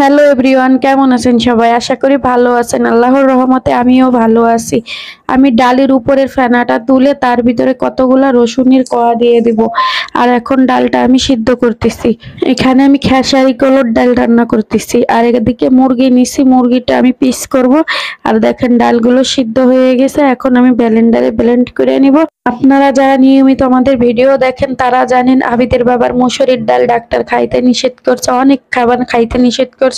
Hello everyone, কেমন আছেন সবাই? আশা করি ভালো আছেন। আল্লাহর রহমতে আমিও ভালো আছি। আমি ডালের উপরের ফেনাটা তুলে তার ভিতরে কতগুলা রসুনের কোয়া দিয়ে দিব। আর এখন ডালটা আমি সিদ্ধ করতেছি। এখানে আমি খেসারি কলর ডাল রান্না করতেছি। আর এদিকে মুরগি নিছি, মুরগিটা আমি পিস করব। আর দেখেন ডালগুলো সিদ্ধ হয়ে গেছে, এখন আমি ব্লেন্ডারে ব্লেন্ড করে নিব। আপনারা যারা নিয়মিত আমাদের ভিডিও দেখেন তারা জানেন আবিদের বাবার মসুরির ডাল ডাক্তার খাইতে নিষেধ করছে, অনেক খাবার খাইতে নিষেধ করছে।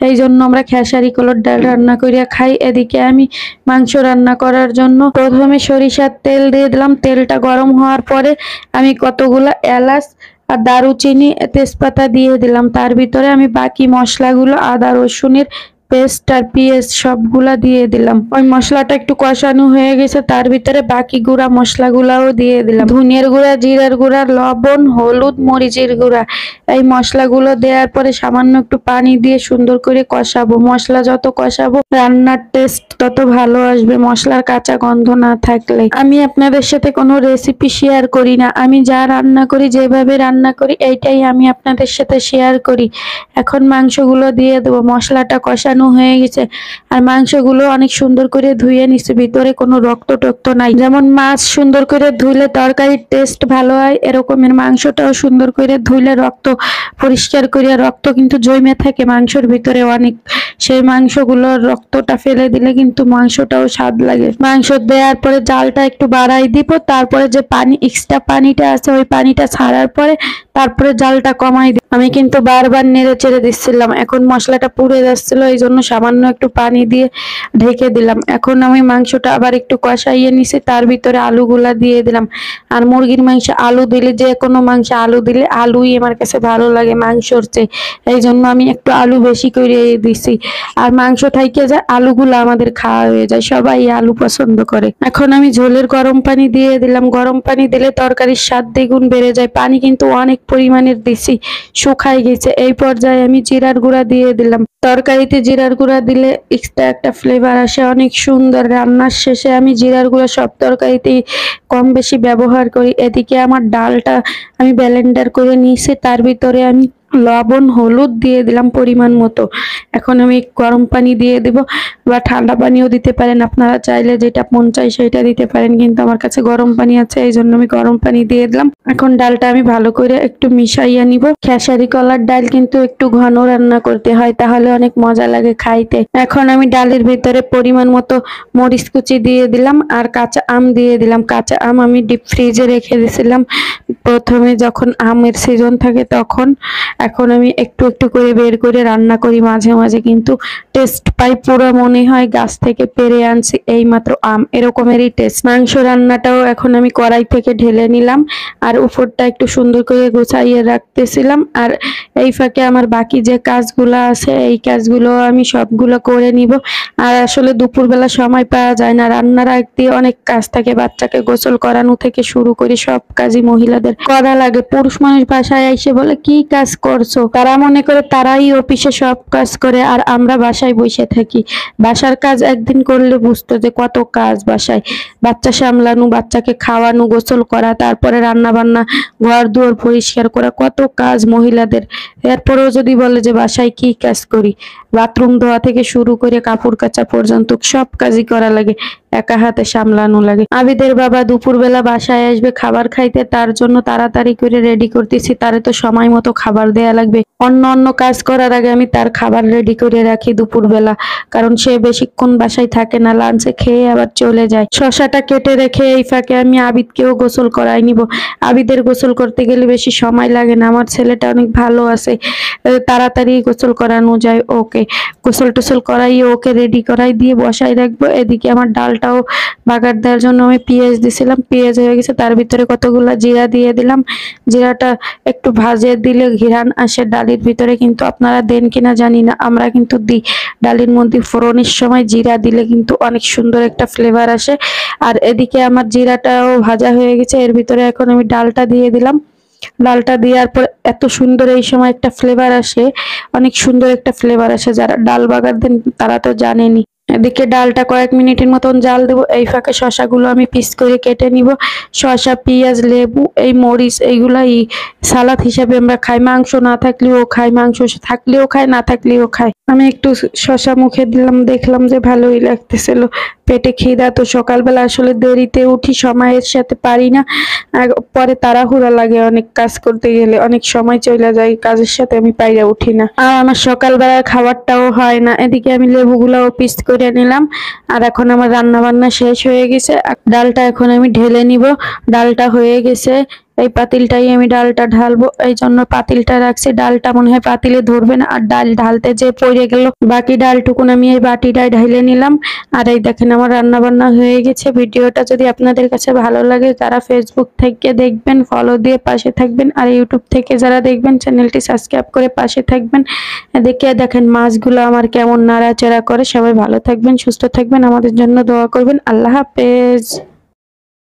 এই জন্য আমরা খেসারি কলর ডাল রান্না করিয়া খাই। এদিকে আমি মাংস রান্না করার জন্য প্রথমে সরিষার তেল দিয়ে দিলাম। তেলটা গরম হওয়ার পরে আমি কতগুলো এলাচ আর দারুচিনি তেজপাতা দিয়ে দিলাম। তার ভিতরে আমি বাকি মশলাগুলো আদা রসুনের পেস্ট আর পেঁয়াজ সবগুলা দিয়ে দিলাম। ওই মশলাটা একটু কষানো হয়ে গেছে, তার ভিতরে বাকি গুঁড়া মশলাগুলাও দিয়ে দিলাম। ধনিয়ার গুঁড়া, জিরার গুঁড়া, লবণ, হলুদ, মরিচের গুঁড়া। এই মশলাগুলো দেওয়ার পরে সামান্য একটু পানি দিয়ে সুন্দর করে কষাবো। মশলা যত কষাবো রান্নার টেস্ট তত ভালো আসবে, মশলার কাঁচা গন্ধ না থাকলে। আমি আপনাদের সাথে কোনো রেসিপি শেয়ার করি না, আমি যা রান্না করি, যেভাবে রান্না করি এইটাই আমি আপনাদের সাথে শেয়ার করি। এখন মাংসগুলো দিয়ে দেবো। মশলাটা কষানো হয়ে গেছে আর মাংসগুলো অনেক সুন্দর করে ধুয়ে নিচ্ছে, ভিতরে কোনো রক্ত টক্ত নাই। যেমন মাছ সুন্দর করে ধুইলে তরকারির টেস্ট ভালো হয়, এরকমের মাংসটাও সুন্দর করে ধুইলে রক্ত পরিষ্কার করে, রক্ত কিন্তু জমে থাকে মাংসের ভিতরে অনেক, সেই মাংসগুলোর রক্তটা ফেলে দিলে কিন্তু মাংসটাও স্বাদ লাগে। মাংস দেওয়ার পরে জালটা একটু বাড়াই দিব, তারপরে যে পানি এক্সট্রা পানিটা আছে ওই পানিটা ছাড়ার পরে তারপরে জালটা কমাই দিব। আমি কিন্তু বারবার নেড়ে চেড়ে দিচ্ছিলাম, এখন মশলাটা পুড়ে যাচ্ছিল, এই জন্য সামান্য একটু পানি দিয়ে ঢেকে দিলাম। এখন আমি মাংসটা আবার একটু কষাইয়ে নিছি, তার ভিতরে আলুগুলা দিয়ে দিলাম। আর মুরগির মাংসে আলু দিলে, যে কোনো মাংসে আলু দিলে, আলুই আমার কাছে ভালো লাগে মাংসর চেয়ে, এই জন্য আমি একটু আলু বেশি করে দিছি। আর মাংস থাইকে যায়, আলুগুলো আমাদের খাওয়া হয়ে যায়, সবাই আলু পছন্দ করে। এখন আমি ঝোলের গরম পানি দিয়ে দিলাম। গরম পানি দিলে তরকারির স্বাদ দ্বিগুণ বেড়ে যায়। পানি কিন্তু অনেক পরিমাণের দিছি, শুকাই গেছে। এই পর্যায়ে আমি জিরার গুঁড়া দিয়ে দিলাম। তরকারিতে জিরার গুঁড়া দিলে এক্সট্রা একটা ফ্লেভার আসে, অনেক সুন্দর। রান্নার শেষে আমি জিরার গুঁড়া সব তরকারিতেই কম বেশি ব্যবহার করি। এদিকে আমার ডালটা আমি ব্লেন্ডার করে নিয়েছি, তার ভিতরে আমি লবণ হলুদ দিয়ে দিলাম পরিমাণ মতো। এখন আমি গরম পানি দিয়ে দিব, বা ঠান্ডা পানিও দিতে পারেন, আপনারা চাইলে যেটা মন চাই সেটা দিতে পারেন, কিন্তু আমার কাছে গরম পানি আছে এই জন্য আমি গরম পানি দিয়ে দিলাম। এখন ডালটা আমি ভালো করে একটু মিশাইয়া নিব। খেসারি কলার ডাল কিন্তু একটু ঘন রান্না করতে হয়, তাহলে অনেক মজা লাগে খাইতে। এখন আমি ডালের ভিতরে পরিমাণ মতো মরিচ কুচি দিয়ে দিলাম আর কাঁচা আম দিয়ে দিলাম। কাঁচা আম আমি ডিপ ফ্রিজে রেখে দিয়েছিলাম প্রথমে, যখন আমের সিজন থাকে তখন। এখন আমি একটু একটু করে বের করে রান্না করি, মাঝে মাঝে কিন্তু টেস্ট পাই, পুরো মনে হয় গাছ থেকে পেরে আনছি এই মাত্র আম, এরকমেরই টেস্ট। মাংস রান্নাটাও এখন আমি কড়াই থেকে ঢেলে নিলাম আর উপরটা একটু সুন্দর করে গুছাইয়ে রাখতেছিলাম। আর এই ফাঁকে আমার বাকি যে কাজগুলো আছে এই কাজগুলো আমি সবগুলো করে নিব। আর আসলে দুপুরবেলা সময় পাওয়া যায় না, রান্নার আগ দিয়ে অনেক কাজ থাকে, বাচ্চাকে গোসল করানো থেকে শুরু করে সব কাজই মহিলাদের করা লাগে। পুরুষ মানুষ বাসায় এসে বলে কি কাজ করছো, তারা মনে করে তারাই অফিসে সব কাজ করে আর আমরা বাসায় বসে থাকি। বাসার কাজ একদিন করলে বুঝতো যে কত কাজ বাসায়, বাচ্চা সামলানো, বাচ্চাকে খাওয়ানো, গোসল করা, তারপরে রান্না বান্না, ঘর দুয়ার পরিষ্কার করা, কত কাজ মহিলাদের। এরপরেও যদি বলে যে বাসায় কি কাজ করি, বাথরুম ধোয়া থেকে শুরু করে কাপড় কাচা পর্যন্ত সব কাজই করা লাগে, একা হাতে সামলানো লাগে। আবিদের বাবা দুপুরবেলা বাসায় আসবে খাবার খাইতে, তার জন্য তাড়াতাড়ি করে রেডি করতেছি। তারে তো সময় মতো খাবার দেয়া লাগবে, অন্য অন্য কাজ করার আগে আমি তার খাবার রেডি করে রাখি দুপুরবেলা, কারণ সে বেশিক্ষণ বাসায় থাকে না, লাঞ্চে খেয়ে আবার চলে যায়। শসাটা কেটে রেখে এই ফাঁকে আমি আবিদকেও গোসল করাই নিব। আবিদের গোসল করতে গেলে বেশি সময় লাগে না, আমার ছেলেটা অনেক ভালো আছে, তাড়াতাড়ি গোসল করানো যায় ওকে। গোসল টোসল করাই ওকে রেডি করাই দিয়ে বসাই রাখবো। এদিকে আমার ডালটাও বাগার দেওয়ার জন্য আমি পেঁয়াজ দিছিলাম, পেঁয়াজ হয়ে গেছে, তার ভিতরে কতগুলা জিরা দিয়ে দিলাম। জিরাটা একটু ভাজে দিলে ঘিরান আসে ডালের ভিতরে, কিন্তু আপনারা দেন কিনা জানি না, আমরা কিন্তু দিই। ডালের মধ্যে ফোড়নের সময় জিরা দিলে কিন্তু অনেক সুন্দর একটা ফ্লেভার আসে। আর এদিকে আমার জিরাটাও ভাজা হয়ে গেছে, এর ভিতরে এখন আমি ডালটা দিয়ে দিলাম। ডালটা দেওয়ার পর এত সুন্দর এই সময় একটা ফ্লেভার আসে, অনেক সুন্দর একটা ফ্লেভার আসে। যারা ডাল বাগার দেন তারা তো জানেনই। এদিকে ডালটা কয়েক মিনিটের মতন জাল দেবো। এই ফাঁকে শশাগুলো আমি পিস করে কেটে নিব। শশা, পেঁয়াজ, লেবু, এই মরিচ এইগুলাই সালাদ হিসাবে আমরা খাই। মাংস না থাকলেও খাই, মাংস থাকলেও খাই, না থাকলেও খাই। আমি একটু শশা মুখে দিলাম, দেখলাম যে ভালোই লাগতেছিল। পেটে খিদা তো, সকালবেলা আসলে দেরিতে উঠি, সময়ের সাথে পারি না। আর পরে তাড়াহুড়া লাগে, অনেক কাজ করতে গেলে অনেক সময় চলে যায়, কাজের সাথে আমি পাইরা উঠি না। আর আমার সকালবেলার খাবারটাও হয় না। এদিকে আমি লেবুগুলাও পিস করে নিলাম। আর এখন আমার রান্না বান্না শেষ হয়ে গেছে। আর ডালটা এখন আমি ঢেলে নিব। ডালটা হয়ে গেছে, এই পাতিলটাই আমি ডালটা ঢালবো, এই জন্য পাতিলটা রাখছি। ডালটা মনে হয় পাতিলে ধরবে না, আর ডাল ঢালতে যে পড়ে গেল। বাকি ডালটুকুন আমি এই বাটিটায় ঢেলে নিলাম। আর এই দেখেন আমার রান্না বান্না হয়ে গেছে। ভিডিওটা যদি আপনাদের কাছে ভালো লাগে, যারা ফেসবুক থেকে দেখবেন ফলো দিয়ে পাশে থাকবেন, আর ইউটিউব থেকে যারা দেখবেন চ্যানেলটি সাবস্ক্রাইব করে পাশে থাকবেন। এদিকে দেখেন মাছগুলো আমার কেমন নাড়াচাড়া করে। সবাই ভালো থাকবেন, সুস্থ থাকবেন, আমাদের জন্য দোয়া করবেন। আল্লাহ হাফেজ।